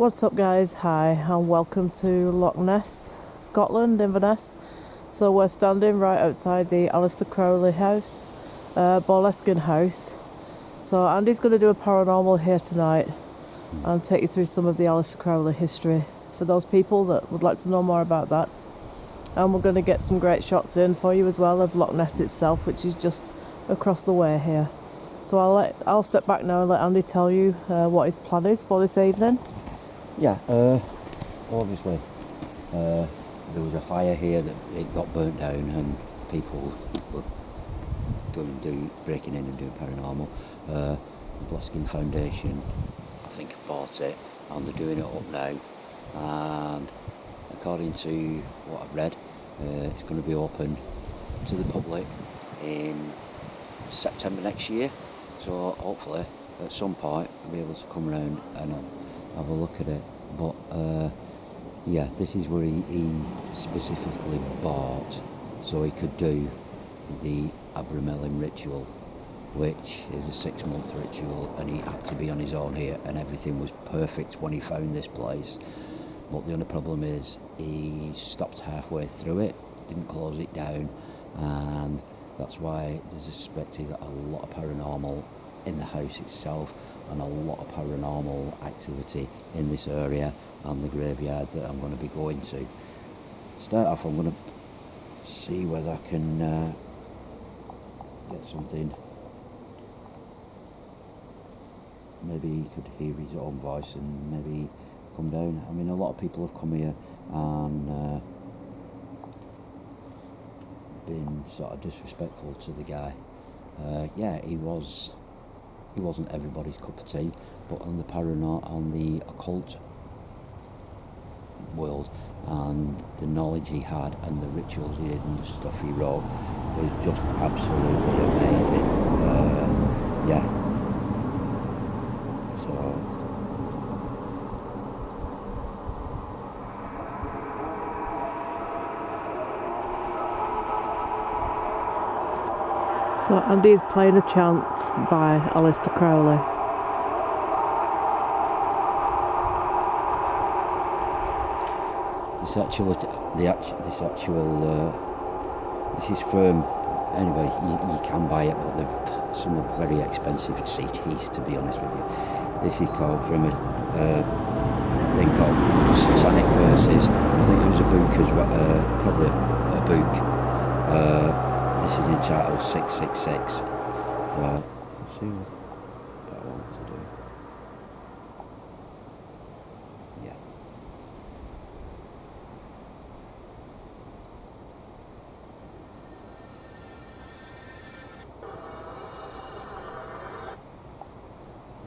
What's up guys, hi and welcome to Loch Ness, Scotland, Inverness. So we're standing right outside the Aleister Crowley house, Boleskine house. So Andy's going to do a paranormal here tonight and take you through some of the Aleister Crowley history for those people that would like to know more about that. And we're going to get some great shots in for you as well of Loch Ness itself, which is just across the way here. So I'll step back now and let Andy tell you what his plan is for this evening. Yeah, obviously there was a fire here that it got burnt down and people were breaking in and doing paranormal. The Boleskine Foundation, I think, bought it and they're doing it up now, and according to what I've read, it's going to be open to the public in September next year, so hopefully at some point I'll be able to come around and have a look at it. But yeah, this is where he specifically bought so he could do the Abramelin ritual, which is a 6-month ritual, and he had to be on his own here, and everything was perfect when he found this place. But the only problem is he stopped halfway through it, didn't close it down, and that's why there's suspected a lot of paranormal in the house itself and a lot of paranormal activity in this area and the graveyard that I'm going to be going to. Start off, I'm going to see whether I can get something. Maybe he could hear his own voice and maybe come down. I mean, a lot of people have come here and been sort of disrespectful to the guy. Yeah, he wasn't everybody's cup of tea, but on the on the occult world and the knowledge he had and the rituals he did and the stuff he wrote was just absolutely amazing. Yeah. So Andy's playing a chant by Aleister Crowley. This is firm. Anyway, you can buy it, but they're some very expensive CDs, to be honest with you. This is called from a thing called Satanic Verses. I think it was a book as well, probably a book. This is entitled 666. So let's see what I want to do. Yeah.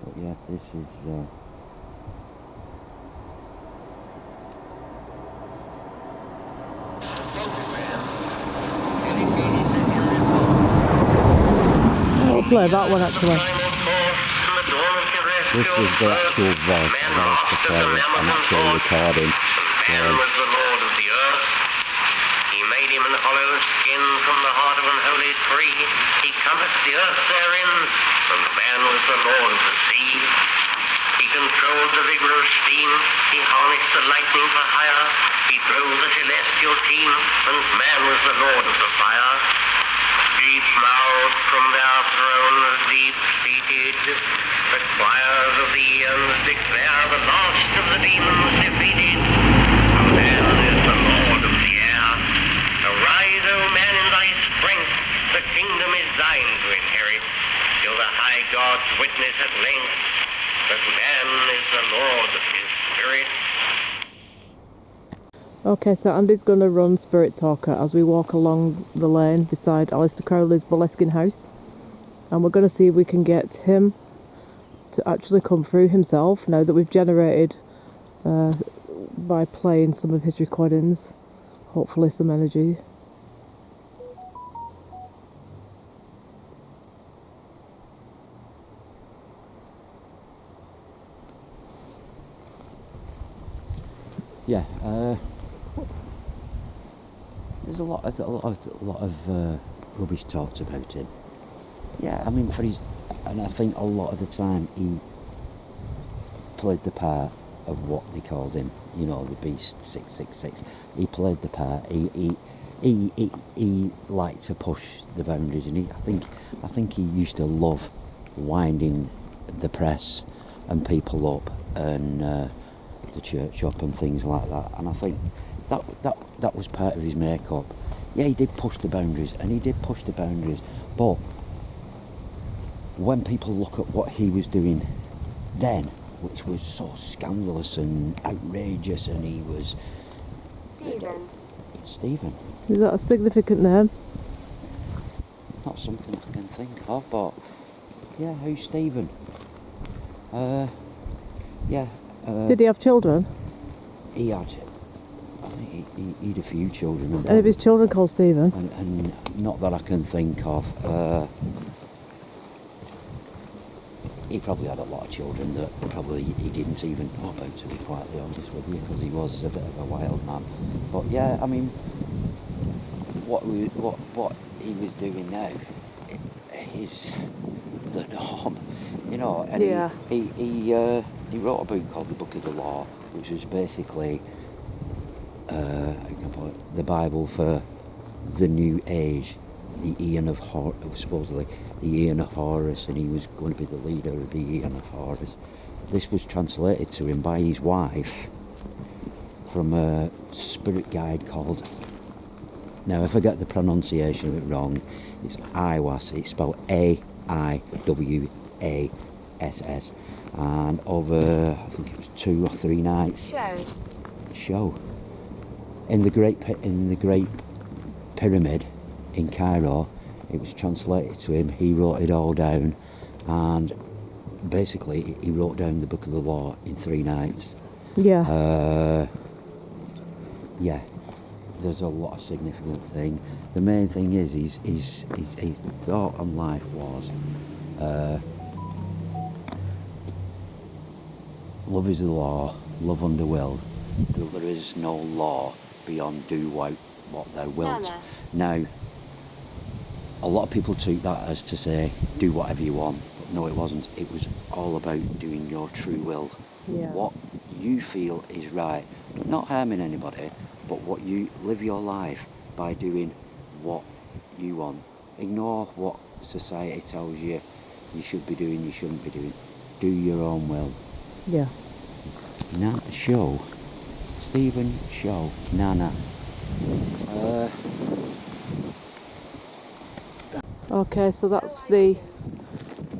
But yeah, this is Play that one actually. This is the actual voice to play an actual recording. Man was the Lord of the earth. He made him an hollow skin from the heart of an holy tree. He compassed the earth therein, and man was the Lord of the sea. He controlled the river of steam. He harnessed the lightning for hire. He drove the celestial team, and man was the Lord of the fire. Deep-mouthed from their thrones, deep-seated, the choirs of the eons declare the last of the demons defeated. For man is the Lord of the air. Arise, O man, in thy strength, the kingdom is thine to inherit, till the high gods witness at length that man is the Lord of his spirit. Okay, so Andy's going to run Spirit Talker as we walk along the lane beside Aleister Crowley's Boleskine house. And we're going to see if we can get him to actually come through himself, now that we've generated, by playing some of his recordings, hopefully some energy. yeah. There's a lot of rubbish talked about him. Yeah, I mean, and I think a lot of the time he played the part of what they called him, you know, the Beast 666. He played the part. He liked to push the boundaries, and I think he used to love winding the press and people up, and the church up and things like that. And I think that was part of his makeup. Yeah, he did push the boundaries, but when people look at what he was doing then, which was so scandalous and outrageous, and he was... Stephen. Is that a significant name? Not something I can think of, but yeah, who's Stephen? Did he have children? He had, I think he had a few children. Any of his children called Stephen? And not that I can think of. He probably had a lot of children that probably he didn't even know about, to be quite honest with you, because he was a bit of a wild man. But yeah, I mean, what he was doing now is the norm, you know. And yeah. He wrote a book called The Book of the Law, which was basically the Bible for the New Age, the Ian of supposedly the Ian of Horus, and he was going to be the leader of the Ian of Horus. This was translated to him by his wife from a spirit guide called, now if I get the pronunciation of it wrong, it's Iwas. It's spelled Aiwass, and over, I think it was 2 or 3 nights show in the Great Pyramid in Cairo. It was translated to him. He wrote it all down, and basically he wrote down the Book of the Law in 3 nights. Yeah. Yeah, there's a lot of significant thing. The main thing is his thought on life was love is the law, love under will. There is no law beyond do what thou wilt. Now, a lot of people took that as to say, do whatever you want. But no, it wasn't. It was all about doing your true will. Yeah. What you feel is right. Not harming anybody, but what you live your life by doing what you want. Ignore what society tells you should be doing, you shouldn't be doing. Do your own will. Yeah. Stephen Show. Nana. Okay, so that's the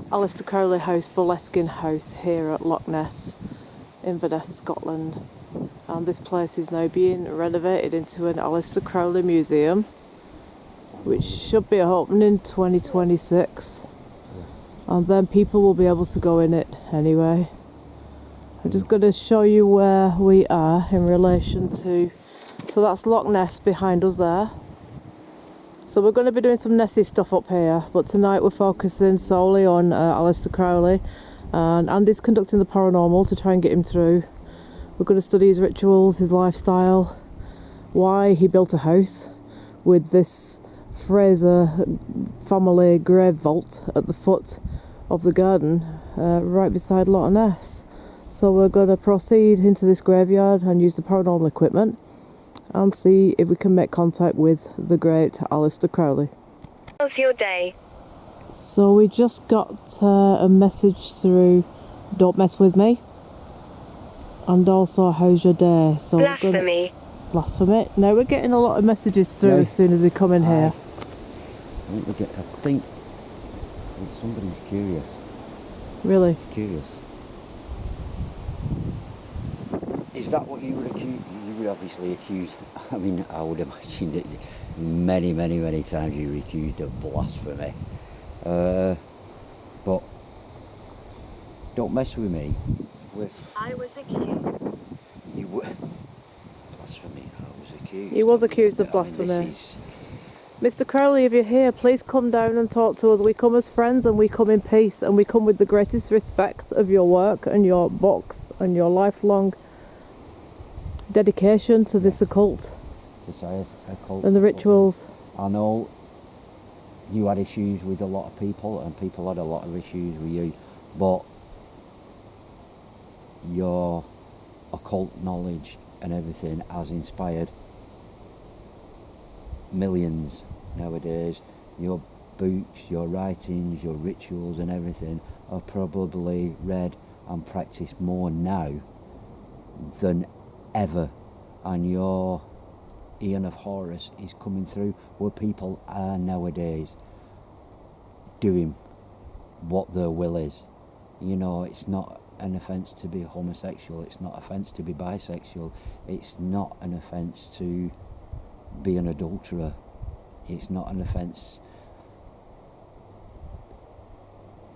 Aleister Crowley house, Boleskine house, here at Loch Ness, Inverness, Scotland. And this place is now being renovated into an Aleister Crowley museum, which should be opening in 2026. And then people will be able to go in it anyway. I'm just going to show you where we are in relation to... So that's Loch Ness behind us there. So we're going to be doing some Nessie stuff up here, but tonight we're focusing solely on Aleister Crowley, and Andy's conducting the paranormal to try and get him through. We're going to study his rituals, his lifestyle, why he built a house with this Fraser family grave vault at the foot of the garden, right beside Loch Ness. So we're going to proceed into this graveyard and use the paranormal equipment and see if we can make contact with the great Aleister Crowley. How's your day? So we just got a message through, don't mess with me, and also how's your day. So Blasphemy. Blasphemy. Now we're getting a lot of messages through as soon as we come in here. I think somebody's curious. Really? It's curious. Is that what you would accuse? You would obviously accuse. I mean, I would imagine that many, many, many times you were accused of blasphemy. But don't mess with me. I was accused. You were blasphemy. I was accused. He was accused of blasphemy. Mr. Crowley, if you're here, please come down and talk to us. We come as friends and we come in peace, and we come with the greatest respect of your work and your books and your lifelong dedication to this occult and the rituals. I know you had issues with a lot of people, and people had a lot of issues with you, but your occult knowledge and everything has inspired millions nowadays. Your books, your writings, your rituals and everything are probably read and practiced more now than ever, and your Ian of Horus is coming through where people are nowadays doing what their will is. You know, it's not an offence to be homosexual, it's not an offence to be bisexual, it's not an offence to be an adulterer, it's not an offence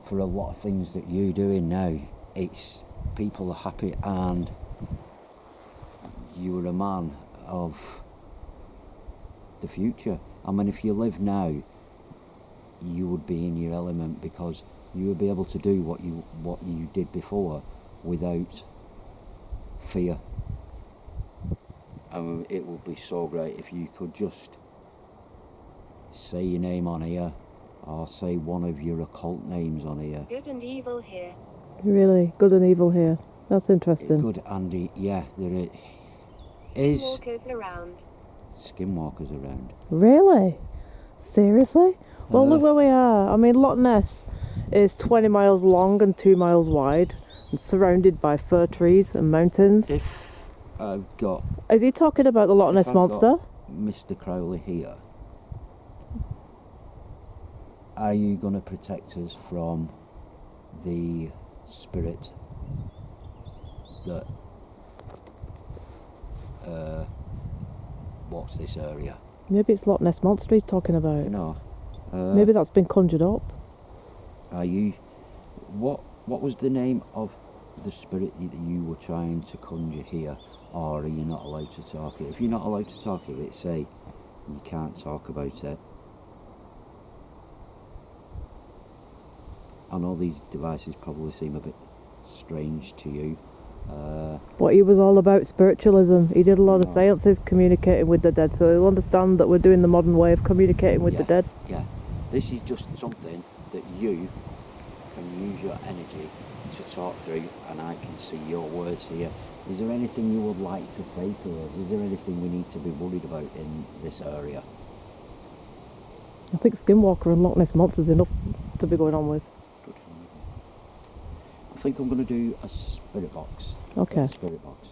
for a lot of things that you're doing now. It's people are happy, and you are a man of the future. I mean, if you live now, you would be in your element, because you would be able to do what you did before without fear. I mean, it would be so great if you could just say your name on here, or say one of your occult names on here. Good and evil here. Really? Good and evil here. That's interesting. Good, Andy. Yeah, there is. Skinwalkers around. Skinwalkers around. Really? Seriously? Well, look where we are. I mean, Loch Ness is 20 miles long and 2 miles wide, and surrounded by fir trees and mountains. If I've got... Is he talking about the Loch Ness Monster? Mr. Crowley here, are you going to protect us from the spirit that walks this area? Maybe it's Loch Ness Monster he's talking about. No. Maybe that's been conjured up. Are you... What was the name of the spirit that you were trying to conjure here? Or are you not allowed to talk it? If you're not allowed to talk it, say you can't talk about it. I know these devices probably seem a bit strange to you. But he was all about spiritualism. He did a lot of seances communicating with the dead, so he'll understand that we're doing the modern way of communicating with the dead. Yeah, this is just something that you can use your energy to talk through, and I can see your words here. Is there anything you would like to say to us? Is there anything we need to be worried about in this area? I think Skinwalker and Loch Ness Monster's enough to be going on with. Good. I think I'm going to do a spirit box. Okay. A spirit box.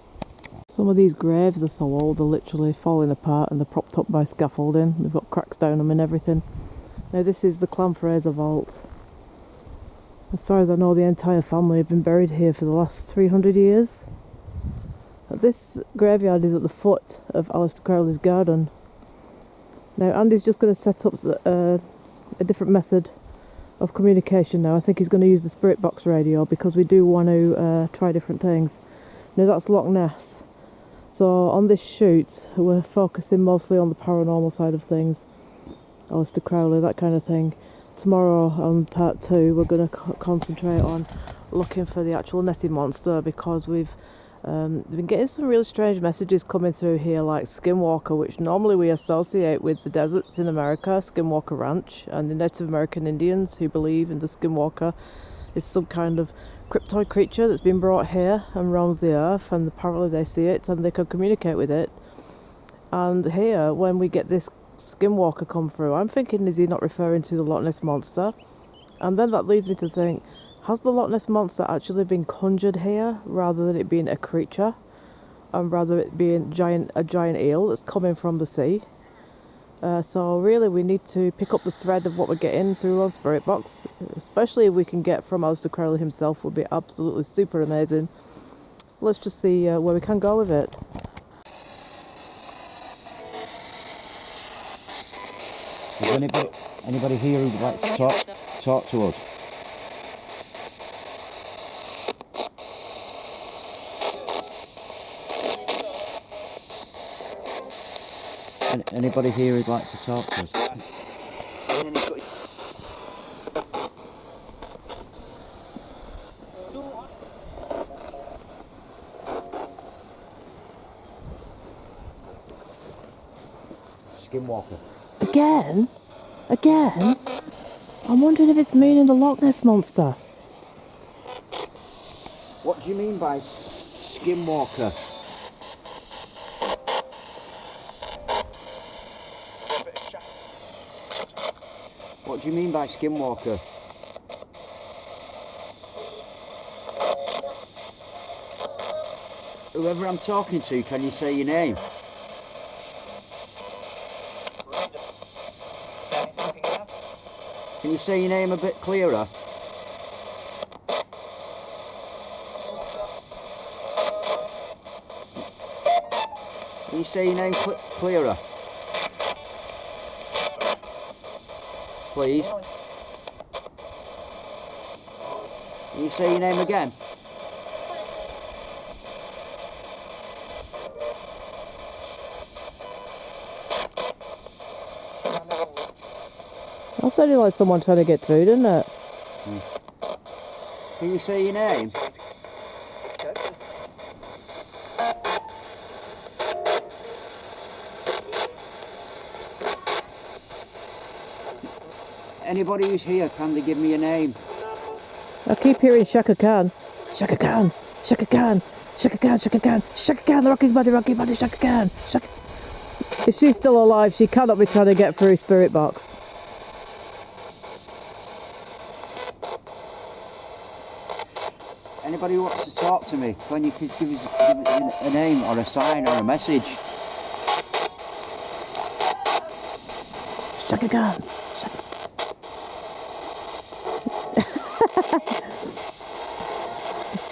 Some of these graves are so old, they're literally falling apart and they're propped up by scaffolding. They've got cracks down them and everything. Now this is the Clan Fraser vault. As far as I know, the entire family have been buried here for the last 300 years. This graveyard is at the foot of Aleister Crowley's garden. Now Andy's just going to set up a different method of communication now. I think he's going to use the spirit box radio, because we do want to try different things. Now that's Loch Ness. So on this shoot, we're focusing mostly on the paranormal side of things. Aleister Crowley, that kind of thing. Tomorrow on part 2, we're going to concentrate on looking for the actual Nessie monster, because we've been getting some really strange messages coming through here, like Skinwalker, which normally we associate with the deserts in America, Skinwalker Ranch, and the Native American Indians who believe in the Skinwalker is some kind of cryptoid creature that's been brought here and roams the earth, and apparently they see it and they can communicate with it. And here, when we get this Skinwalker come through, I'm thinking, is he not referring to the Loch Ness Monster? And then that leads me to think, has the Loch Ness Monster actually been conjured here, rather than it being a creature, and rather it being a giant eel that's coming from the sea? So really we need to pick up the thread of what we're getting through on Spirit Box, especially if we can get from Aleister Crowley himself, would be absolutely super amazing. Let's just see where we can go with it. Is anybody here who'd like to talk to us? Anybody here who'd like to talk to us? Skinwalker. Again? I'm wondering if it's meaning the Loch Ness Monster. What do you mean by skinwalker? What do you mean by skinwalker? Whoever I'm talking to, can you say your name? Can you say your name a bit clearer? Can you say your name clearer? Please. Can you say your name again? That sounded like someone trying to get through, didn't it? Can you say your name? Anybody who's here, can they give me a name? I keep hearing Shaka Khan. Shaka Khan, Shaka Khan, Shaka Khan, Shaka Khan, Shaka Khan, the Rocky Body, Shaka Khan. Shaka... If she's still alive, she cannot be trying to get through Spirit Box. Anybody who wants to talk to me, when you could give us a name or a sign or a message. Shaka Khan.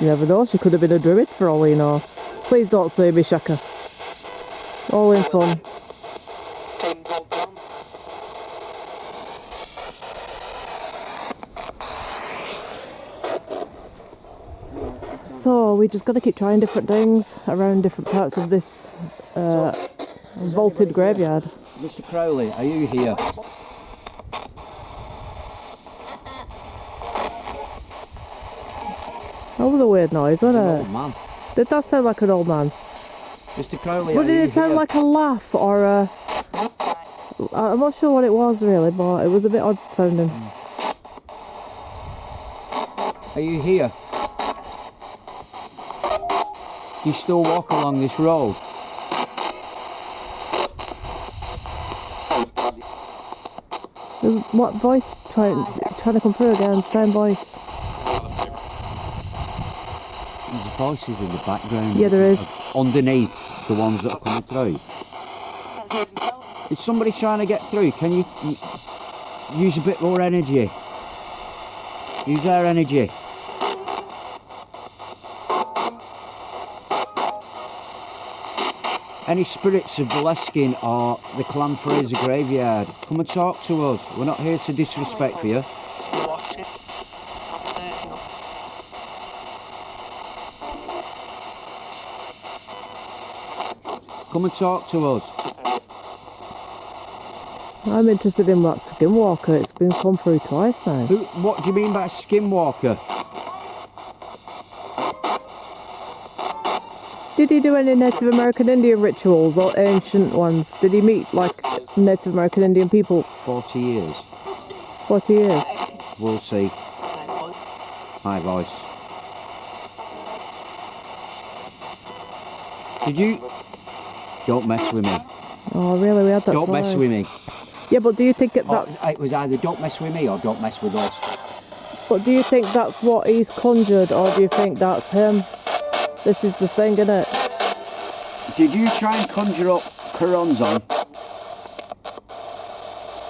You never know, she could have been a druid for all we know. Please don't sue me, Shaka. All in fun. So we just got to keep trying different things around different parts of this vaulted graveyard. Mr. Crowley, are you here? That was a weird noise, wasn't An it? old man. Did that sound like an old man? Mr. Crowley, But are did you it sound here? like a laugh or a... I'm not sure what it was really, but it was a bit odd sounding. Are you here? Do you still walk along this road? What voice trying to come through again? Same voice. There's voices in the background. Yeah, there is. Underneath the ones that are coming through. Is somebody trying to get through? Can you use a bit more energy? Use their energy. Any spirits of Boleskine or the Clan Fraser graveyard, come and talk to us. We're not here to disrespect for you. Come and talk to us. I'm interested in that skinwalker. It's been come through twice now. What do you mean by skinwalker? Did he do any Native American Indian rituals or ancient ones? Did he meet like Native American Indian people? 40 years. 40 years. We'll see. My voice. Did you... Don't mess with me. Oh really? We had that Don't mess twice. with me. Yeah, but do you think Or that's... it was either don't mess with me or don't mess with us. But do you think that's what he's conjured, or do you think that's him? This is the thing, isn't it? Did you try and conjure up Karonzon?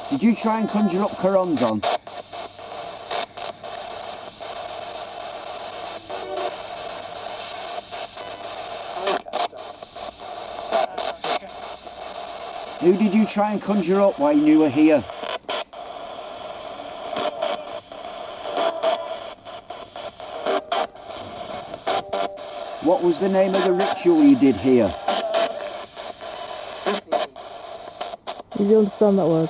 Did you try and conjure up Karonzon? Who did you try and conjure up while you were here? What was the name of the ritual you did here? Do you understand that word?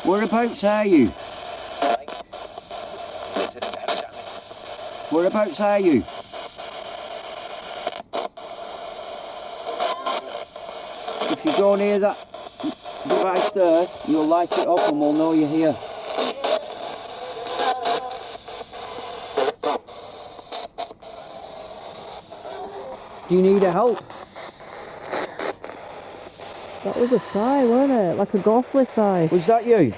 Whereabouts are you? Whereabouts are you? If you go near that device there, you'll light it up and we'll know you're here. Do you need help? That was a sigh, wasn't it? Like a ghostly sigh. Was that you?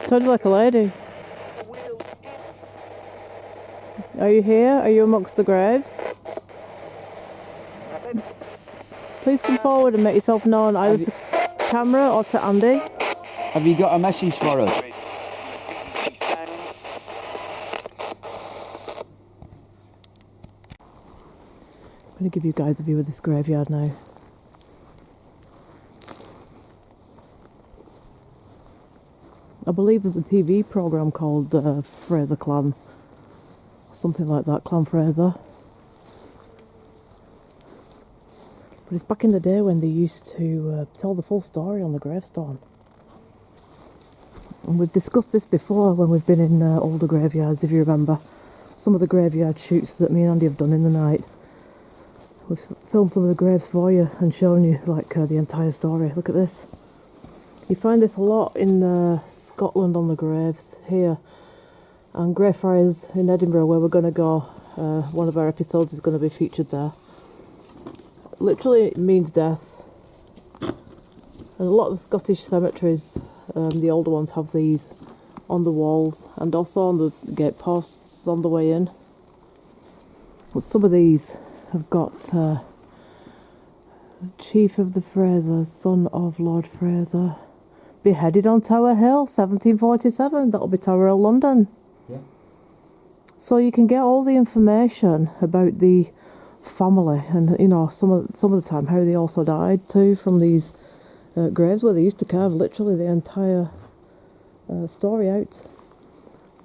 Sounded like a lady. Are you here? Are you amongst the graves? Please come forward and make yourself known either to camera or to Andy. Have you got a message for us? I'm going to give you guys a view of this graveyard now. I believe there's a TV programme called Fraser Clan. Something like that, Clan Fraser. But it's back in the day when they used to tell the full story on the gravestone. And we've discussed this before when we've been in older graveyards, if you remember. Some of the graveyard shoots that me and Andy have done in the night. We've filmed some of the graves for you and shown you like the entire story. Look at this. You find this a lot in Scotland on the graves here. And Greyfriars in Edinburgh, where we're going to go. One of our episodes is going to be featured there. Literally it means death. And a lot of the Scottish cemeteries, the older ones, have these on the walls and also on the gate posts on the way in. But some of these have got Chief of the Frasers, son of Lord Fraser, beheaded on Tower Hill, 1747. That'll be Tower Hill, London. Yeah. So you can get all the information about the family, and you know some of the time how they also died too, from these graves where they used to carve literally the entire story out.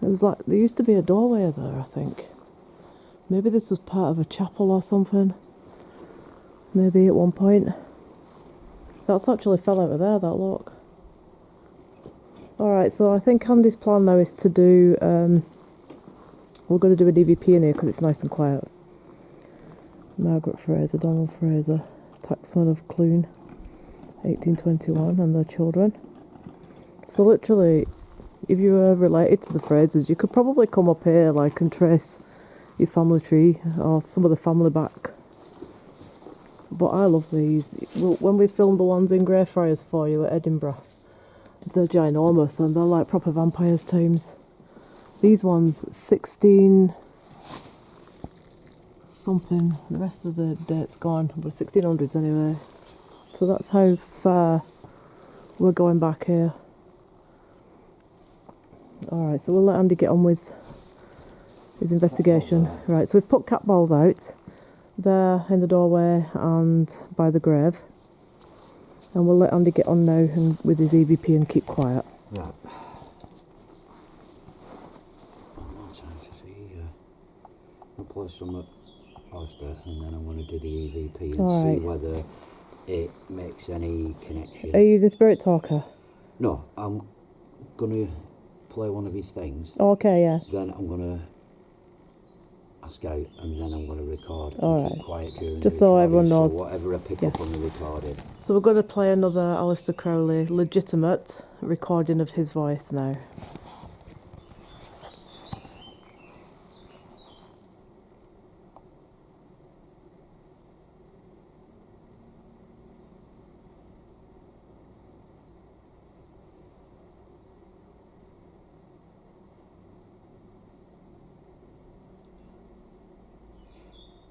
It was like there used to be a doorway there, I think. Maybe this was part of a chapel or something. Maybe at one point. That's actually fell out of there, that look. Alright, so I think Andy's plan now is to do... we're going to do an EVP in here because it's nice and quiet. Margaret Fraser, Donald Fraser, tacksman of Clune, 1821, and their children. So literally, if you were related to the Frasers, you could probably come up here like and trace your family tree or some of the family back. But I love these. When we filmed the ones in Greyfriars for you at Edinburgh, they're ginormous and they're like proper vampires' tombs. These ones, 16 something, the rest of the date's gone, but 1600s anyway. So that's how far we're going back here. Alright, so we'll let Andy get on with his investigation. Right, so we've put cat balls out there in the doorway and by the grave. And we'll let Andy get on now and with his EVP and keep quiet. Right. I'll play some poster and then I'm going to do the EVP and see whether it makes any connection. Are you using Spirit Talker? No, I'm going to play one of his things. Okay, yeah. Then I'm going to ask out and then I'm going to record and Alright. keep quiet during Just the so recording, everyone knows. So whatever I pick up on the recording. So we're going to play another Aleister Crowley legitimate recording of his voice now.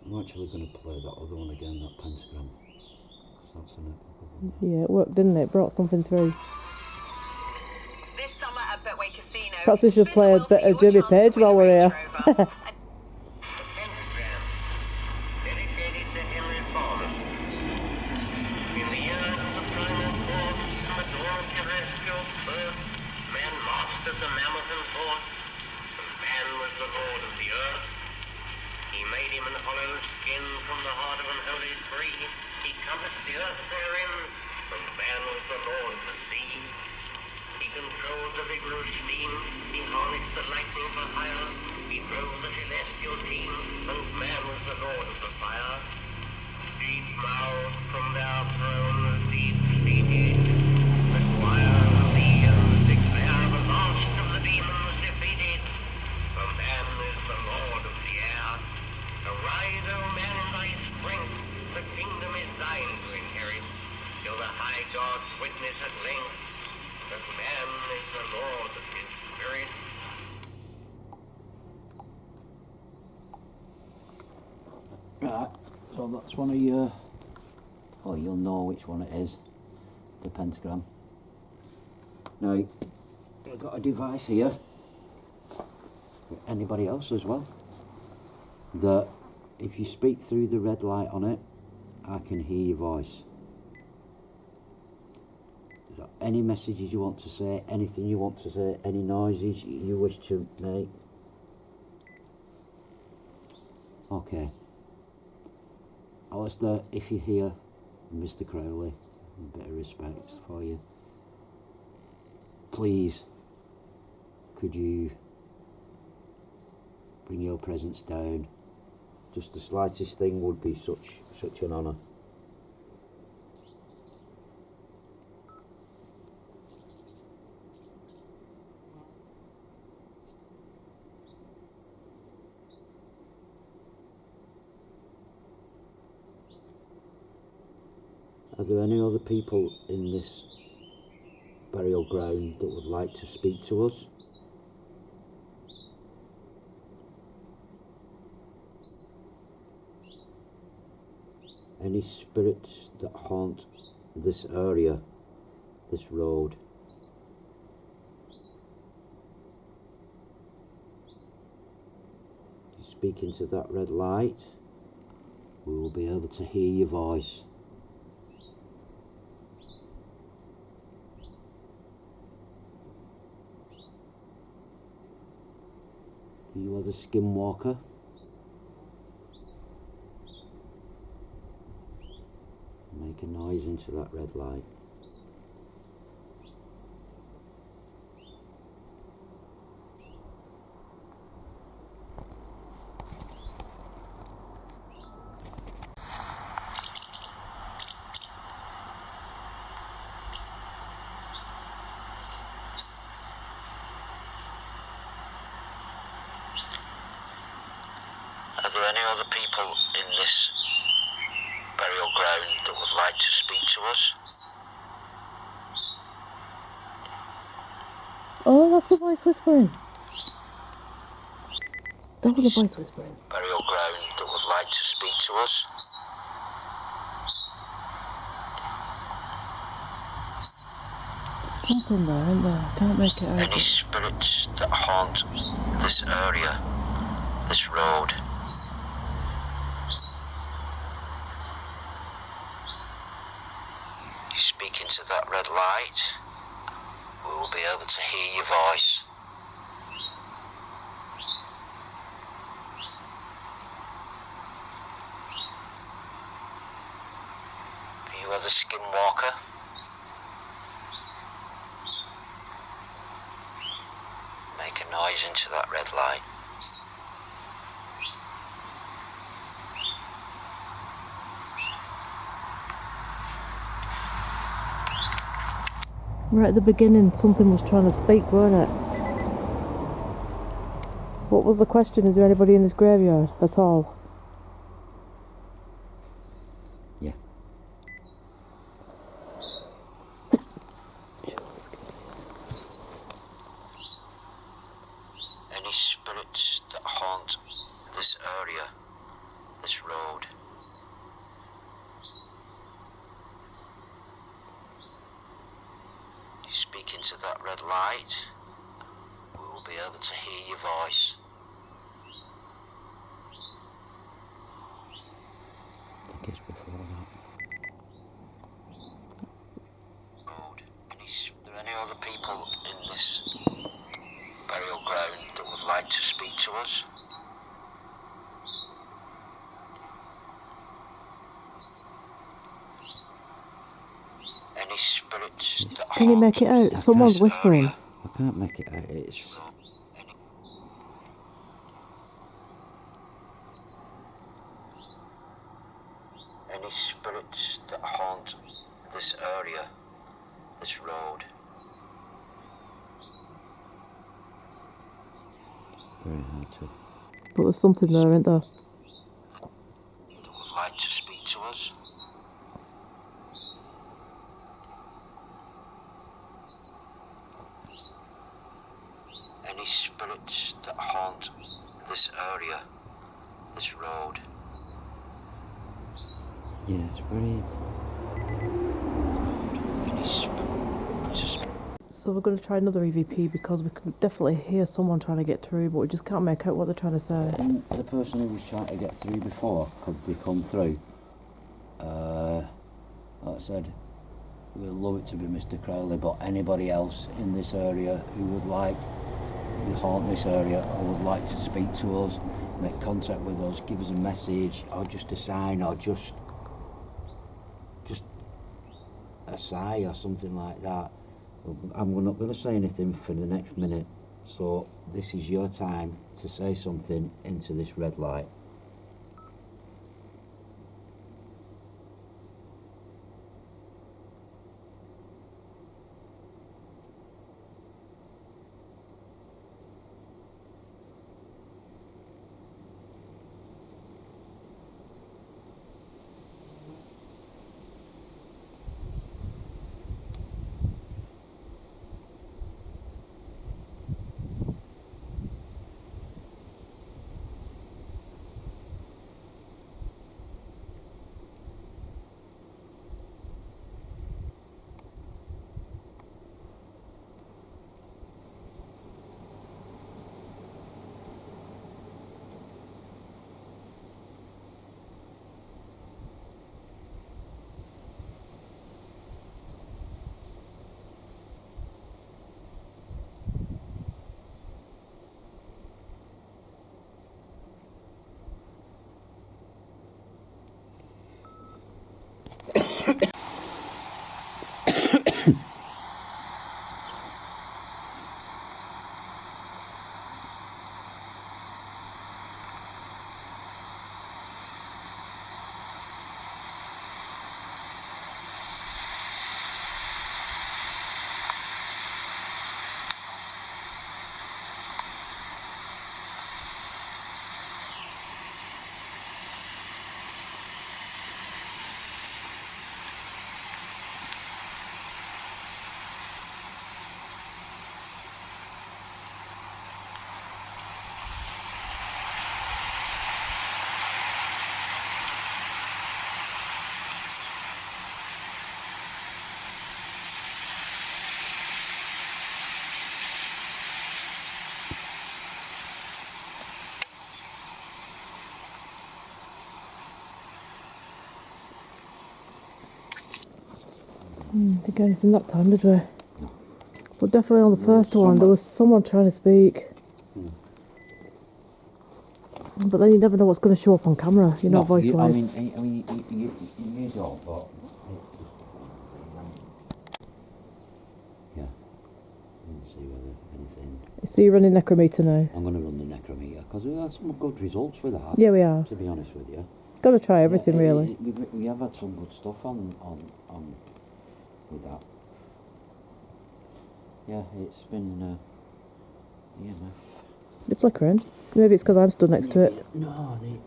I'm actually going to play that other one again, that pentagram. That's an epic one. Yeah, it worked, didn't it? It brought something through. This summer at Betway Casino, Perhaps we should spin play the a wheel bit for of your Jimmy chance to Page win a while we're Range here. Rover. Pentagram, dedicated to Henry Foreman. In the years of the primal force and the dawn of terrestrial birth, man mastered the mammoth and horse, and man was the lord of the earth. He made him an hollow skin from the heart of an holy tree. He compassed the earth therein, and man was the lord of the sea. He controlled the river of steam. He harnessed the lightning for hire. He drove the celestial team, and man was the lord of the fire. Deep-mouthed from their thrones, deep-seated, the choir of the eons declare the last of the demons defeated. For man is the lord of the air. Arise, O man, in thy strength. Right, so that's one of your... Oh, you'll know which one it is. The pentagram. Now, I've got a device here, anybody else as well, that if you speak through the red light on it, I can hear your voice. So any messages you want to say, anything you want to say, any noises you wish to make. Okay. Alistair, if you hear Mr. Crowley, a bit of respect for you, please, could you bring your presence down? Just the slightest thing would be such an honour. Are there any other people in this burial ground that would like to speak to us? Any spirits that haunt this area, this road? You speak into that red light, we will be able to hear your voice. You are the skinwalker. Make a noise into that red light. Are there any other people in this burial ground that would like to speak to us? Oh, that's the voice whispering. That was a voice whispering. Burial ground that would like to speak to us? Something there, isn't there? I can't make it out. Any spirits that haunt this area, this road? You speak into that red light, we will be able to hear your voice. You are the skinwalker. Make a noise into that red light. Right at the beginning, something was trying to speak, weren't it? What was the question? Is there anybody in this graveyard at all? Yeah. Any spirits that haunt this area, this road? You speak into that red light, we will be able to hear your voice. I think it's before that. Road. Are there any other people in this burial ground that would like to speak to us? Any spirits that Can you make it out? Someone's whispering. I can't make it out. It's... Any spirits that haunt this area, this road? very hard to... But there's something there, isn't there? That would like to speak to us? Any spirits that haunt this area, this road? Yeah, it's very... So we're going to try another EVP because we can definitely hear someone trying to get through, but we just can't make out what they're trying to say. And the person who was trying to get through before, could they come through? Like I said, we'd love it to be Mr. Crowley, but anybody else in this area who would like to haunt this area or would like to speak to us, make contact with us, give us a message or just a sign or just a sigh or something like that. I'm not going to say anything for the next minute, so this is your time to say something into this red light. Didn't get anything that time, did we? No. But definitely on the first one, there was someone trying to speak. But then you never know what's going to show up on camera, you know, voice wise. You don't, but... Yeah. Let's see whether anything... So you're running necrometer now? I'm going to run the necrometer, because we had some good results with that. Yeah, we are. To be honest with you. Got to try everything, really. We have had some good stuff on with that. Yeah, it's been... EMF. It's flickering. Maybe it's because I'm stood next to it. No, not had anything.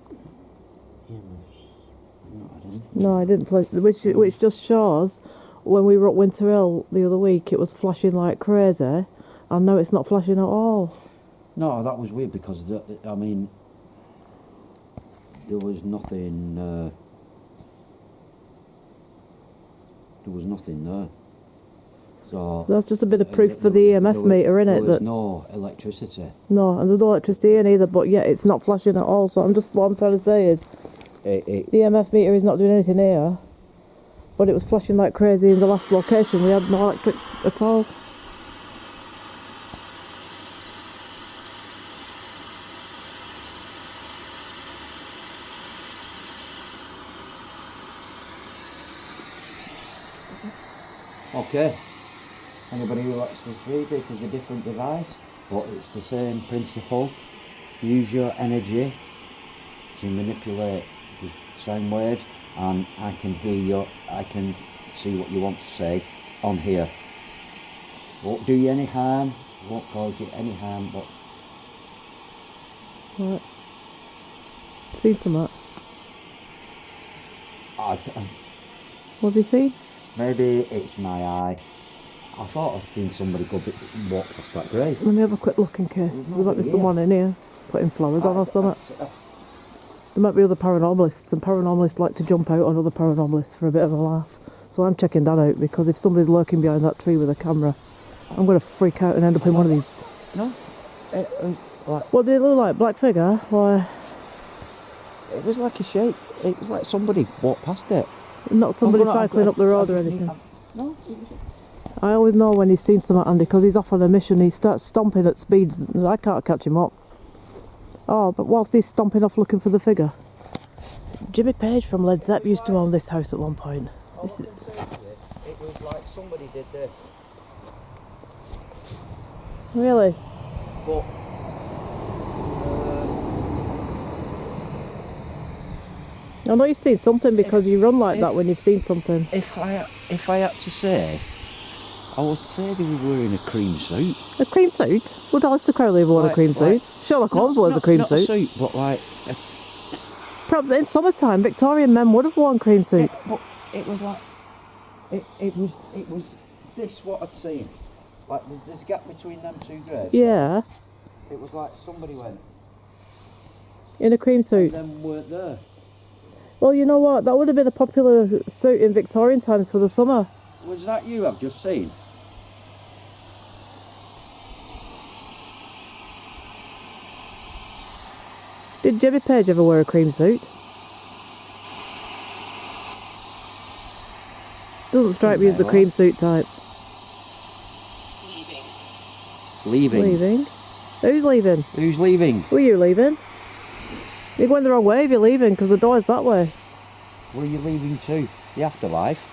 No, I didn't play. Which just shows when we were at Winter Hill the other week, it was flashing like crazy, and now it's not flashing at all. No, that was weird because there was nothing. There was nothing there. So that's just a bit of proof for the EMF meter, innit? There was no electricity. No, and there's no electricity in either, but yet it's not flashing at all. So what I'm trying to say is, the EMF meter is not doing anything here, but it was flashing like crazy in the last location. We had no electric at all. Okay. Anybody who likes to read this is a different device, but it's the same principle. Use your energy to manipulate the sound waves, and I can hear you, I can see what you want to say on here. Won't do you any harm, won't cause you any harm, but... Right. Seen some of that? What have you seen? Maybe it's my eye. I thought I'd seen somebody go walk past that grave. Let me have a quick look in case there might be someone in here putting flowers on or something. There might be other paranormalists, and paranormalists like to jump out on other paranormalists for a bit of a laugh. So I'm checking that out, because if somebody's lurking behind that tree with a camera, I'm going to freak out and end up in one of these. No, like, What did it look like? Black figure? Why? it was like a shape. It was like somebody walked past it. Not somebody cycling up the road or anything. No, it was. I always know when he's seen something, Andy, because he's off on a mission. He starts stomping at speeds. I can't catch him up. Oh, but whilst he's stomping off looking for the figure. Jimmy Page from Led Zepp used to own this house at one point. This is... It was like somebody did this. Really? But I know you've seen something, because you run like that when you've seen something. if I had to say, I would say they were wearing a cream suit. A cream suit? Would Alistair Crowley have worn a cream suit? Sherlock Holmes wears a cream not suit. A suit, but like. Perhaps in summertime, Victorian men would have worn cream suits. But it was like. It was this what I'd seen. Like there's a gap between them two graves. Yeah, It was like somebody went in a cream and suit. then weren't there. Well, you know what? That would have been a popular suit in Victorian times for the summer. Was that you I've just seen? Did Jimmy Page ever wear a cream suit? Doesn't strike me as the cream suit type. Leaving. Leaving. Leaving? Who's leaving? Who's leaving? Were you leaving? You're going the wrong way if you're leaving, because the door's that way. Where are you leaving to? The afterlife?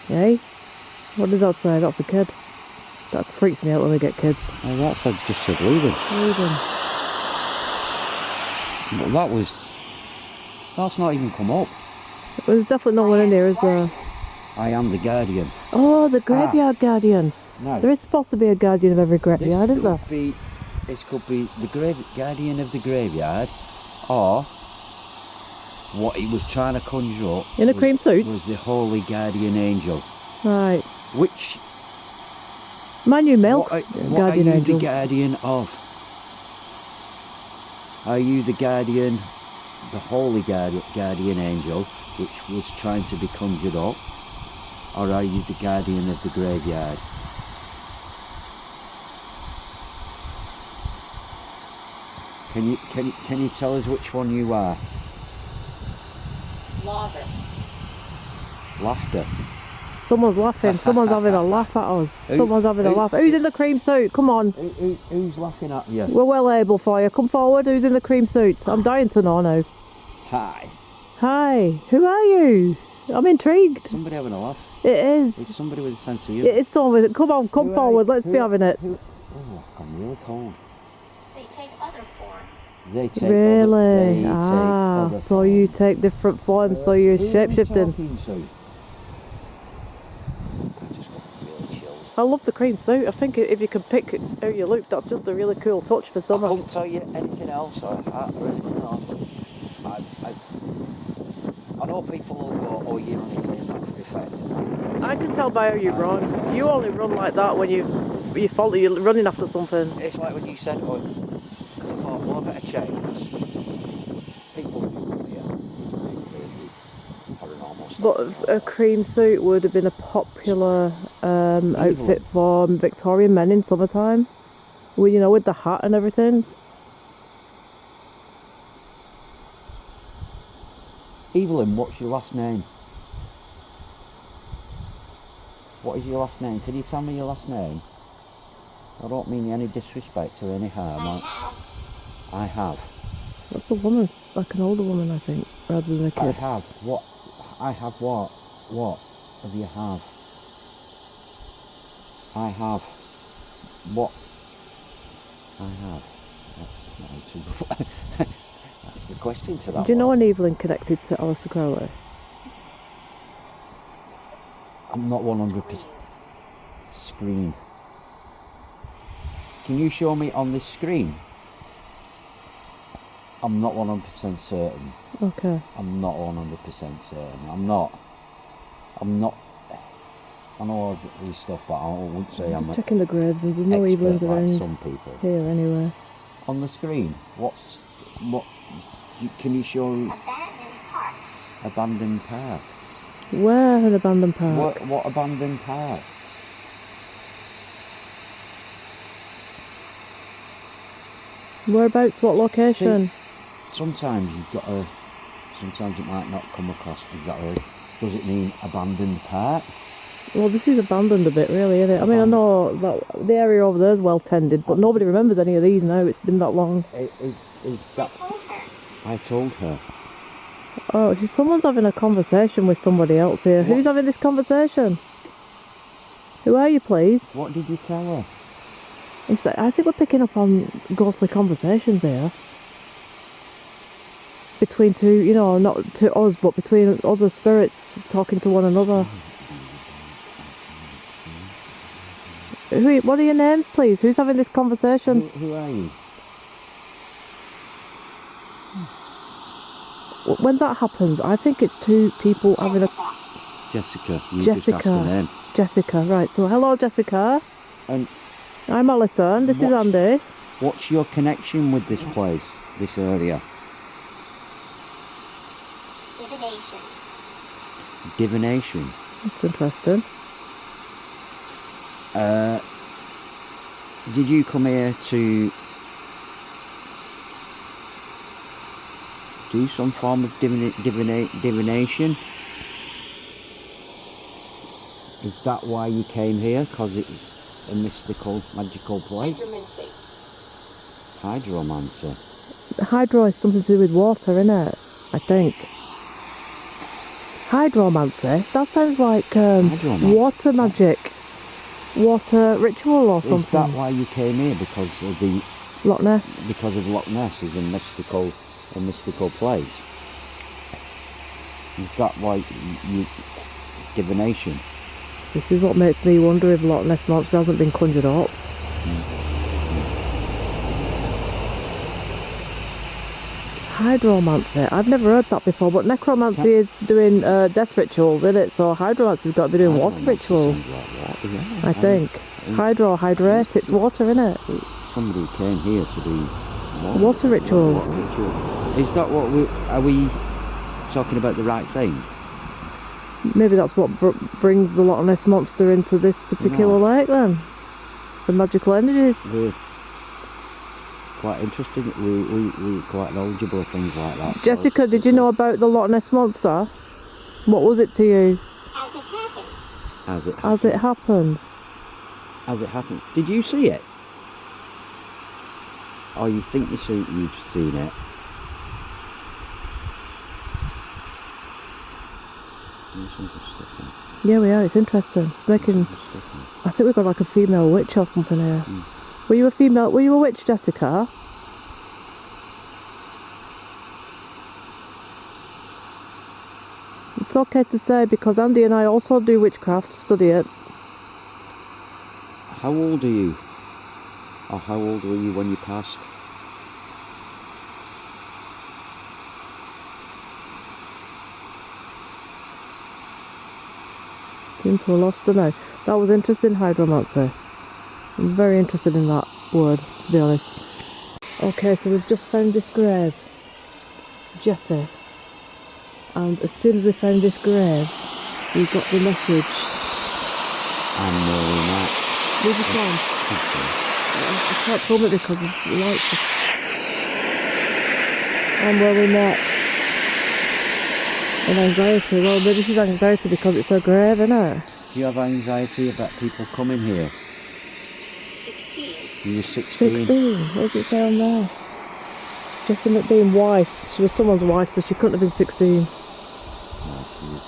Hey? What did that say? That's a kid. That freaks me out when we get kids. Oh, that's just said leaving. Leaving. Well, that's not even come up. There's definitely no one in here, is there? I am the guardian. Oh, the graveyard guardian. No. There is supposed to be a guardian of every graveyard, isn't there? This could be the guardian of the graveyard, or what he was trying to conjure up. In a cream suit? Was the holy guardian angel. Right. Which... Man, you milk what guardian are you angels. the guardian of? Are you the guardian, the holy guardian angel, which was trying to be conjured up? Or are you the guardian of the graveyard? Can you tell us which one you are? Laughter. Someone's laughing. Someone's having a laugh at us. Someone's having a laugh. Who's in the cream suit? Come on. Who's laughing at you? We're well able for you. Come forward. Who's in the cream suit? I'm dying to know now. Hi. Hi. Who are you? I'm intrigued. Somebody having a laugh. It is. It's somebody with a sense of humour. It's someone with it. Come on, come forward. Let's be having it. Oh, I'm really cold. They take other forms. They take Really? other So you take different forms, so you're Who are you shape-shifting. talking to? I just got really chilled. I love the cream suit. I think if you can pick how you look, that's just a really cool touch for I summer. couldn't tell you anything else or anything else. I know people will go, oh, you're only saying that for effect. I can tell by how you run. You only run like that when you're running after something. It's like when you said, oh, because I thought, well, I better check. People, paranormal stuff. But a cream suit would have been a popular outfit for Victorian men in summertime. Well, you know, with the hat and everything. Evelyn, what's your last name? What is your last name? Can you tell me your last name? I don't mean any disrespect or any harm. I have. That's a woman, like an older woman, I think, rather than a I kid. have. What? I have what? What have you have? I have. What? I have. That's not too... That's a good question to that. Do you know one. an Evelyn connected to Alistair Crowley? I'm not 100%. Screen. Can you show me on this screen? I'm not 100% certain. Okay. I'm not 100% certain. I'm not. I know all these stuff, but I wouldn't say I'm Just checking the graves, and there's no expert Evelyn's like around some people. here anyway. On the screen, can you show abandoned park? Where an abandoned park? What abandoned park? Whereabouts? What location? Sometimes sometimes it might not come across exactly. Does it mean abandoned park? Well, this is abandoned a bit, really, isn't it? I mean, I know that the area over there is well tended, but nobody remembers any of these now. It's been that long. Is that? I told her. Oh, someone's having a conversation with somebody else here. Who's having this conversation? Who are you, please? What did you tell her? I think we're picking up on ghostly conversations here. Between two, not to us, but between other spirits talking to one another. What are your names, please? Who's having this conversation? Who are you? When that happens, I think it's two people having a... Jessica. Just asked her name. Jessica, right. So, hello, Jessica. And I'm Alison. This is Andy. What's your connection with this place, this area? Divination. Divination. That's interesting. Did you come here to do some form of divination? Is that why you came here? Because it's a mystical, magical place? Hydromancy. Hydromancer. Hydro is something to do with water, innit? I think. Hydromancy? That sounds like water magic. Water ritual or something. Is that why you came here? Because of the Loch Ness? Because of Loch Ness is a mystical place. Is that why you divination? This is what makes me wonder if Loch Ness Monster hasn't been conjured up. Hydromancy. I've never heard that before, but necromancy is doing death rituals, isn't it? So hydromancy's got to be doing water rituals. I think. Hydrate, it's water, isn't it? Somebody came here to do water rituals. Is that what are we talking about the right thing? Maybe that's what brings the Loch Ness Monster into this particular lake then. The magical energies. We're quite interesting. We're quite knowledgeable of things like that. Jessica, did you know about the Loch Ness Monster? What was it to you? As it happens. As it happens. As it happens. Did you see it? Oh, you think you've seen it? Yeah, we are. It's interesting. It's making... I think we've got like a female witch or something here. Were you a witch, Jessica? It's okay to say because Andy and I also do witchcraft, study it. How old are you? Or how old were you when you passed? Into a lost, don't know. That was interesting, hydromancy. I'm very interested in that word, to be honest. Okay, so we've just found this grave. Jesse. And as soon as we found this grave, we got the message. And we met. We just found. I can't film it because of the lights. And where we met. And anxiety. Well, maybe she's anxiety because it's her grave, isn't it? Do you have anxiety about people coming here? 16. You were 16? 16. What does it say on there? Jessie McBean, wife. She was someone's wife, so she couldn't have been 16. No, she was.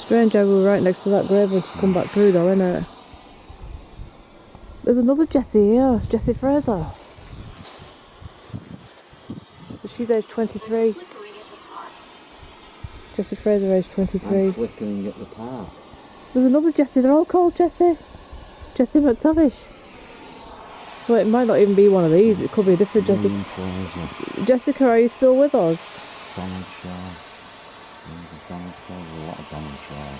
Strange how we were right next to that grave when she come back through though, isn't it? There's another Jessie here, Jessie Fraser. She's age 23. Jessie Fraser, age 23. I'm flickering at the park. There's another Jessie, they're all called Jessie. Jessie McTavish. So it might not even be one of these, it could be a different Jessie. Jessica, are you still with us? There's a lot of damage there.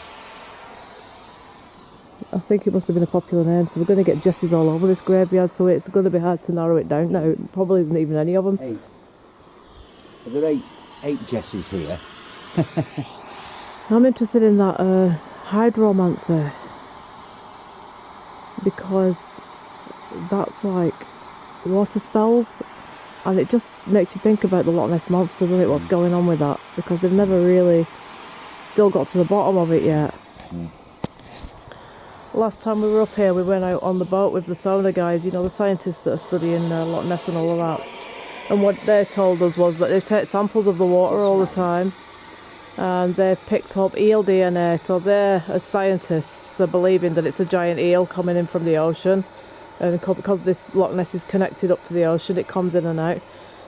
I think it must have been a popular name, so we're going to get Jesses all over this graveyard, so it's going to be hard to narrow it down now. It probably isn't even any of them. 8. Are there 8 Jesses here? I'm interested in that hydromancer, because that's like water spells, and it just makes you think about the Loch Ness Monster, doesn't it, what's going on with that, because they've never really still got to the bottom of it yet. Last time we were up here, we went out on the boat with the sonar guys, you know, the scientists that are studying Loch Ness and all of that. And what they told us was that they take samples of the water all the time, and they've picked up eel DNA. So they, as scientists, are believing that it's a giant eel coming in from the ocean. And because this Loch Ness is connected up to the ocean, it comes in and out.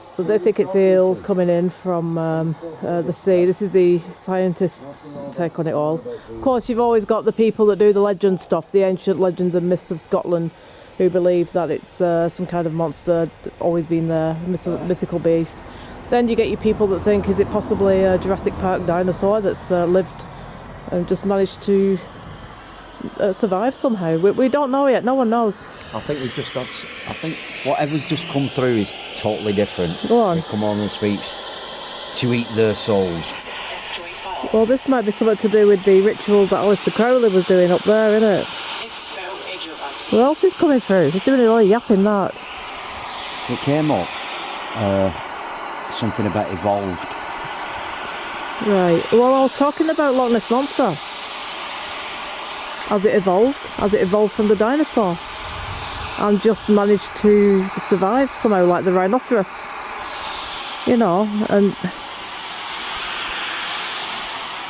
So they think it's eels coming in from the sea. This is the scientists' take on it all. Of course, you've always got the people that do the legend stuff, the ancient legends and myths of Scotland, who believe that it's some kind of monster that's always been there, mythical beast. Then you get your people that think, is it possibly a Jurassic Park dinosaur that's lived and just managed to survive somehow? We don't know yet. No one knows. I think we've just got. I think whatever's just come through is totally different. Go on. They come on and speaks to eat their souls. Well, this might be something to do with the ritual that Alistair Crowley was doing up there, isn't it? What else is coming through? He's doing a lot of yapping, that. It came up something about evolved. Right. Well, I was talking about Loch Ness Monster. Has it evolved? Has it evolved from the dinosaur? And just managed to survive somehow, like the rhinoceros? You know, and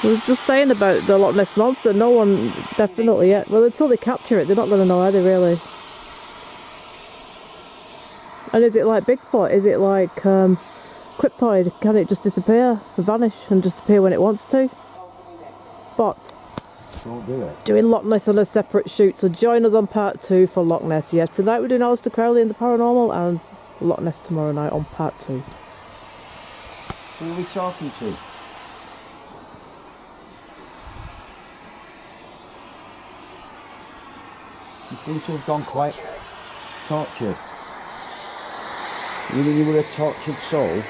we were just saying about the Loch Ness Monster, no one definitely yet. Well, until they capture it, they're not going to know, are they, really? And is it like Bigfoot? Is it like cryptoid? Can it just disappear, vanish, and just appear when it wants to? But Don't do it. doing Loch Ness on a separate shoot, so join us on part 2 for Loch Ness. Yeah, tonight we're doing Alistair Crowley and the Paranormal, and Loch Ness tomorrow night on part 2. Who are we talking to? You seem to have gone quite tortured. You mean you were a tortured soul?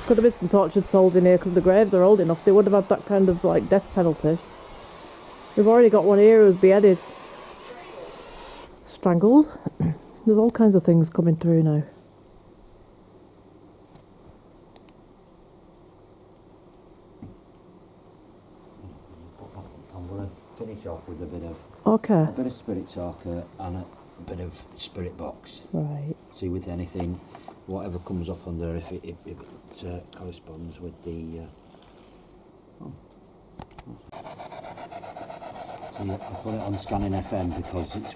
Could have been some tortured souls in here because the graves are old enough. They would have had that kind of like death penalty. We've already got one here who's beheaded. Strangled. There's all kinds of things coming through now. I'm going to finish off with a bit of spirit talk and a bit of spirit box. Right. See with anything, whatever comes up on there, if it corresponds with the. See, I put it on scanning FM because it's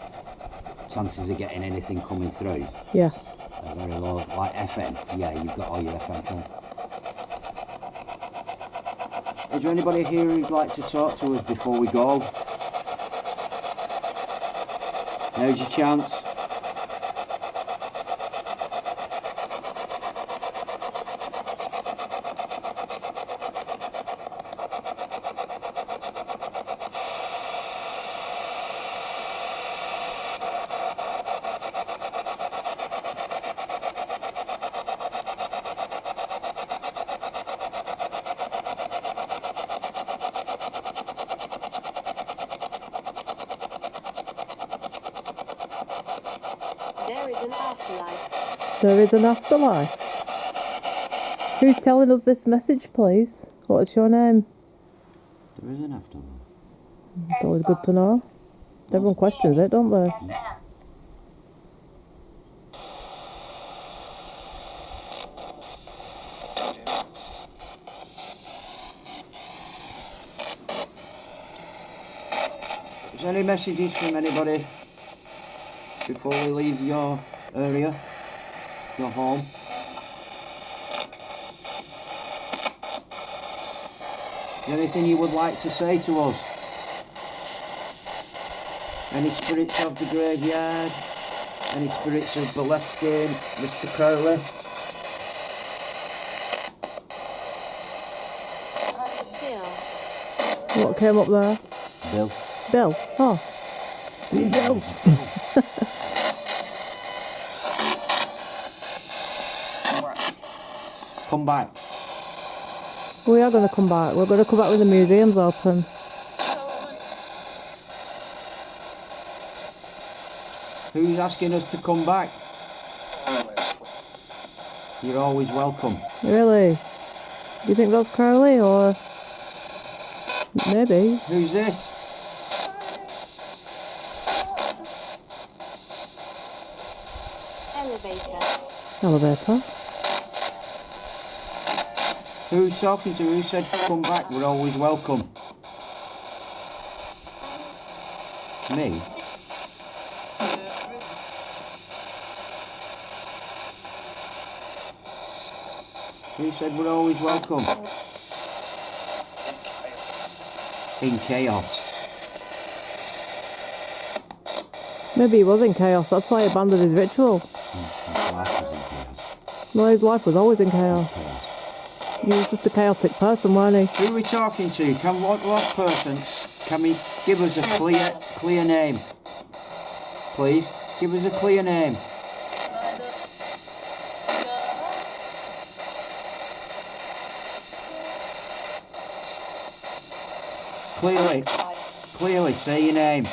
chances of getting anything coming through Yeah. are very low. Like FM, yeah, you've got all your FM channel. Is there anybody here who'd like to talk to us before we go? Now's your chance. There is an afterlife. There is an afterlife. Who's telling us this message, please? What's your name? There is an afterlife. It's always good to know. Everyone questions it, don't they? Is there any messages from anybody before we leave your area, your home? Is there anything you would like to say to us? Any spirits of the graveyard? Any spirits of Boleskine, Mr. Crowley? What came up there? Bill. Bill. Oh. Who's Bill? Come back. We are going to come back. We're going to come back when the museum's open. Who's asking us to come back? You're always welcome. Really? Do you think that's Crowley or maybe? Who's this? Elevator. Elevator. Who's talking to? Who said come back? We're always welcome. Me? Who said we're always welcome? In chaos. Maybe he was in chaos. That's why he abandoned his ritual. His life was in chaos. No, his life was always in chaos. He was just a chaotic person, weren't he? Who are we talking to? Can what persons? Can we give us a clear name? Please, give us a clear name. Clearly say your name.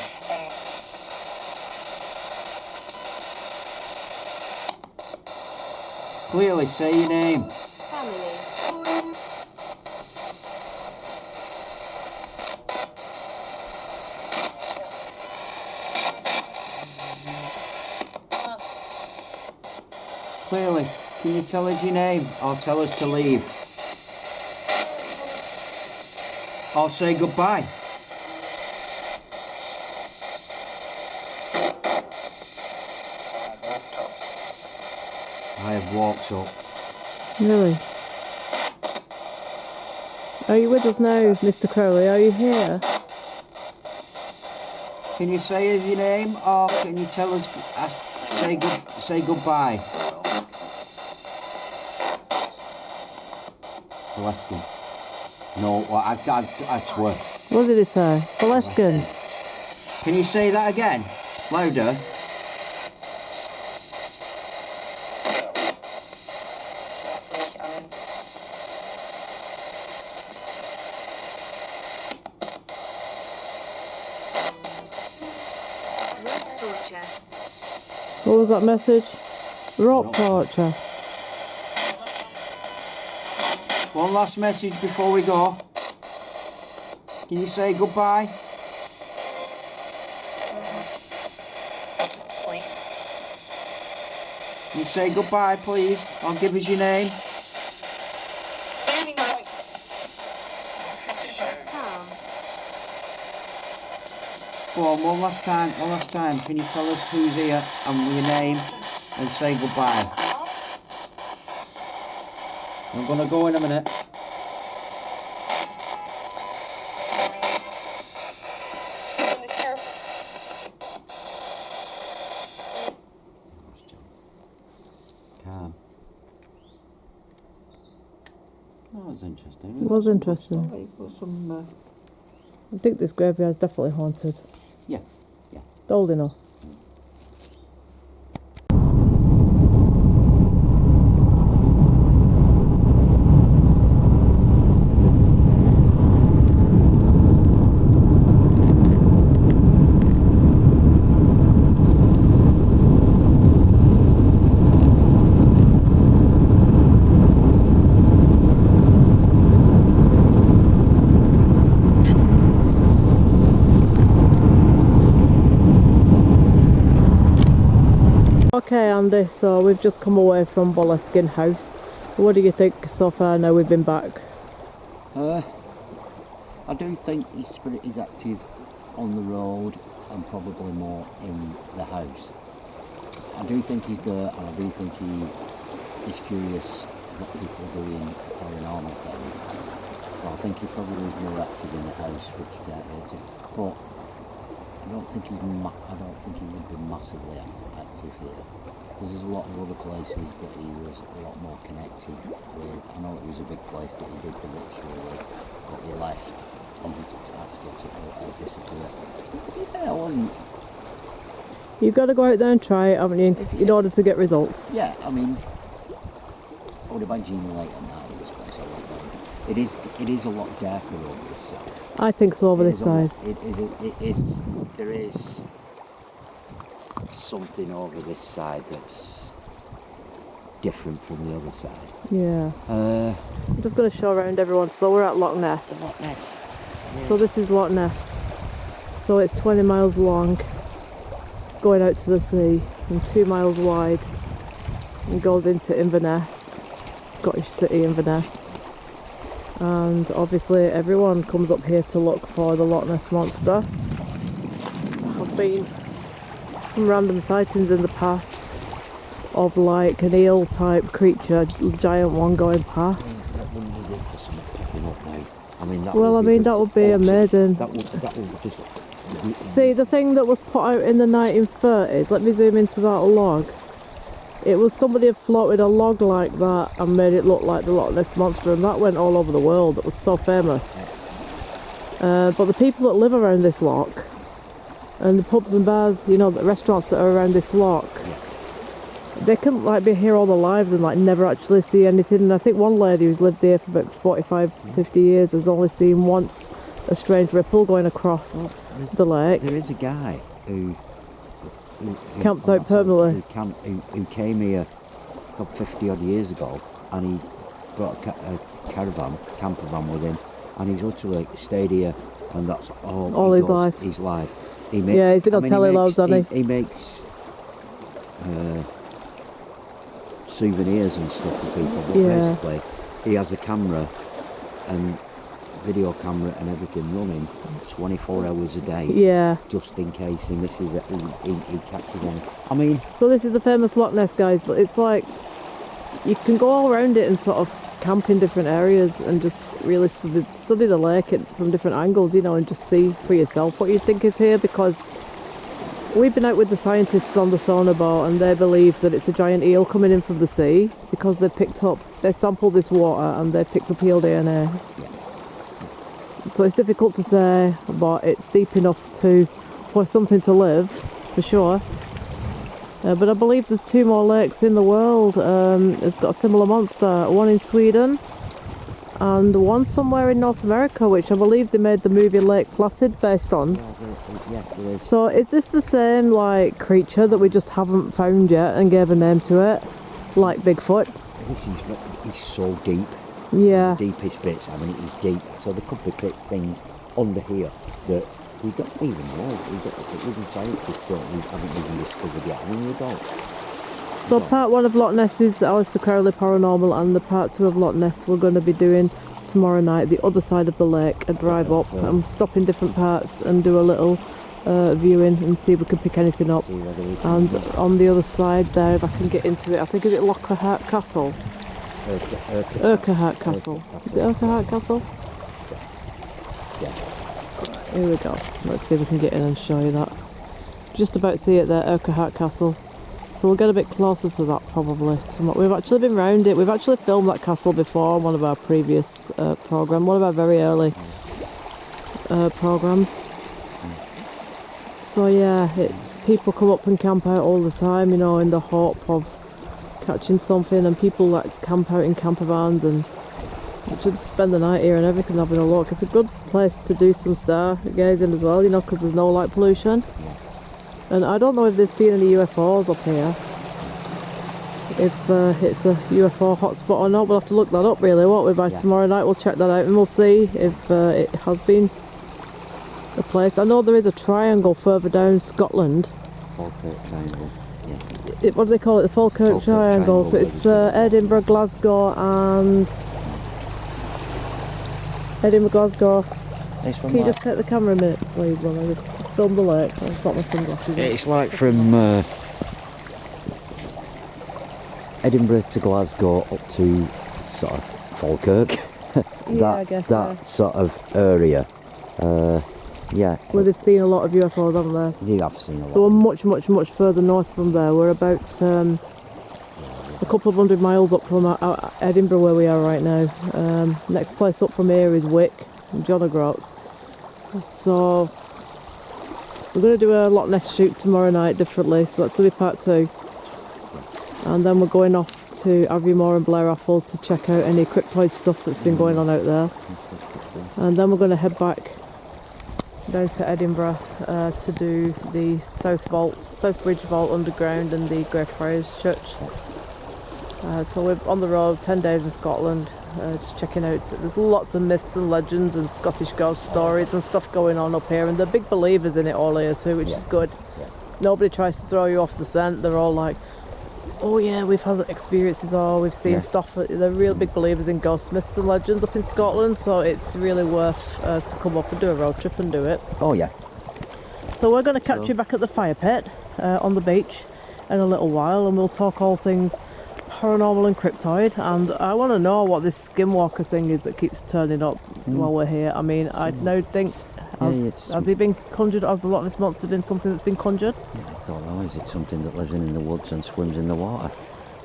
Clearly say your name. Family. Clearly, can you tell us your name or tell us to leave? Or say goodbye? I have walked up. Really? Are you with us now, Mr. Crowley? Are you here? Can you say us your name or can you tell us, say goodbye? Boleskine. No, I swear. What did he say? Boleskine. Can you say that again? Louder. Rope torture. What was that message? Rope torture. One last message before we go. Can you say goodbye? Can you say goodbye, please? Or give us your name. Calm. Go on, one last time. Can you tell us who's here and your name and say goodbye? I'm gonna go in a minute. Calm. That was interesting. It was interesting. You've got some, I think this graveyard's definitely haunted. yeah. It's old enough. Okay, Andy, so we've just come away from Boleskine House. What do you think so far now we've been back? I do think his spirit is active on the road and probably more in the house. I do think he's there and I do think he is curious what people are doing paranormal things. So I think he probably is more active in the house, which you can't get to. But I don't think he would be massively active here. Because there's a lot of other places that he was a lot more connected with. I know it was a big place that he did the ritual with, but he left that's good to know it'll disappear. Yeah, I wasn't. You've got to go out there and try it, haven't you, in order to get results. Yeah, I mean, I would imagine late at night this place a lot darker. It is a lot darker over this side. I think so, over It this is a side. lot- there is something over this side that's different from the other side. Yeah. I'm just going to show around everyone. So we're at Loch Ness. Loch Ness. So this is Loch Ness. So it's 20 miles long, going out to the sea, and 2 miles wide, and goes into Inverness, Scottish city Inverness. And obviously everyone comes up here to look for the Loch Ness Monster. There have been some random sightings in the past of like an eel type creature, giant one going past. That wouldn't be good for something popping up now. I mean, that Well, would I be mean, good. that would be amazing. That would just. See, the thing that was put out in the 1930s, let me zoom into that log. It was somebody had floated a log like that and made it look like the Loch Ness Monster, and that went all over the world. It was so famous. But the people that live around this loch, and the pubs and bars, you know, the restaurants that are around this loch, they can like be here all their lives and like never actually see anything. And I think one lady who's lived there for about 45, 50 years has only seen once a strange ripple going across the lake. There is a guy who Camps out permanently. Who came here 50 odd years ago, and he brought a camper van with him, and he's literally stayed here, and that's all his life. His life. Yeah, he's been on telly loads, hasn't he? He makes souvenirs and stuff for people, but basically he has a camera and video camera and everything running 24 hours a day, just in case he misses it, he catches one. I mean, so this is the famous Loch Ness, guys, but it's like you can go all around it and sort of camp in different areas and just really study the lake from different angles, you know, and just see for yourself what you think is here, because we've been out with the scientists on the sonar boat, and they believe that it's a giant eel coming in from the sea, because they sampled this water and they picked up eel DNA. So it's difficult to say, but it's deep enough for something to live, for sure. But I believe there's 2 more lakes in the world. It's got a similar monster, one in Sweden and one somewhere in North America, which I believe they made the movie Lake Placid based on. yeah, there is. So is this the same like creature that we just haven't found yet and gave a name to it, like Bigfoot? He's so deep. Yeah. The deepest bits, I mean, it is deep. So there could be things under here that we don't even know. Even scientists haven't even discovered yet. I mean, we don't. So part 1 of Loch Ness is Aleister Crowley Paranormal, and the part 2 of Loch Ness we're going to be doing tomorrow night, the other side of the lake, a drive up and stop in different parts and do a little viewing and see if we can pick anything up. And on the other side there, if I can get into it, I think is it Lockhart Castle? Urquhart Castle. Is it Urquhart Castle? Yeah. Here we go. Let's see if we can get in and show you that. Just about see it there, Urquhart Castle. So we'll get a bit closer to that probably. We've actually been round it. We've actually filmed that castle before on one of our previous programmes, one of our very early programmes. So yeah, it's people come up and camp out all the time, you know, in the hope of catching something, and people that camp out in camper vans and just spend the night here and everything, having a look. It's a good place to do some stargazing as well, you know, because there's no light pollution. And I don't know if they've seen any UFOs up here, if it's a UFO hotspot or not. We'll have to look that up really, won't we? By tomorrow night we'll check that out and we'll see if it has been a place. I know there is a triangle further down Scotland. Falkirk Triangle, What do they call it? The Falkirk Triangle. So it's Edinburgh, Glasgow and... Edinburgh, Glasgow. Can you just take the camera a minute, please, while I just film the lake? I'll sort my sunglasses on. It's like from Edinburgh to Glasgow up to sort of Falkirk. I guess that sort of area. Where they've seen a lot of UFOs, haven't they? You have seen a lot. So we're much further north from there. We're about a couple of 100 miles up from Edinburgh where we are right now. Next place up from here is Wick, John O'Groats. So we're going to do a Loch Ness shoot tomorrow night differently, so that's going to be part 2. And then we're going off to Aviemore and Blair Athol to check out any cryptoid stuff that's been going on out there. And then we're going to head back down to Edinburgh to do the South Bridge Vault underground and the Greyfriars Church. So we're on the road, 10 days in Scotland, just checking out. There's lots of myths and legends and Scottish ghost stories and stuff going on up here, and they're big believers in it all here too, which is good. Nobody tries to throw you off the scent. They're all like, oh yeah, we've had experiences, or we've seen stuff. They're real big believers in ghost myths and legends up in Scotland, so it's really worth to come up and do a road trip and do it. Oh yeah. So we're going to catch you back at the fire pit on the beach in a little while, and we'll talk all things paranormal and cryptoid. And I want to know what this skinwalker thing is that keeps turning up while we're here. I mean, I now think, has he been conjured? Has the Loch Ness Monster been something that's been conjured? Yeah, I thought, oh, is it something that lives in the woods and swims in the water?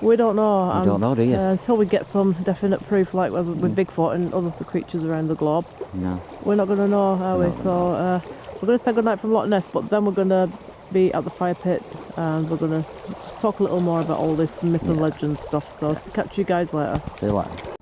We don't know. You don't know, do you? Until we get some definite proof, like as with Bigfoot and other creatures around the globe. No. We're not going to know, are we? No. So we're going to say goodnight from Loch Ness, but then we're going to be at the fire pit and we're going to just talk a little more about all this myth and legend stuff. So catch you guys later. See you later.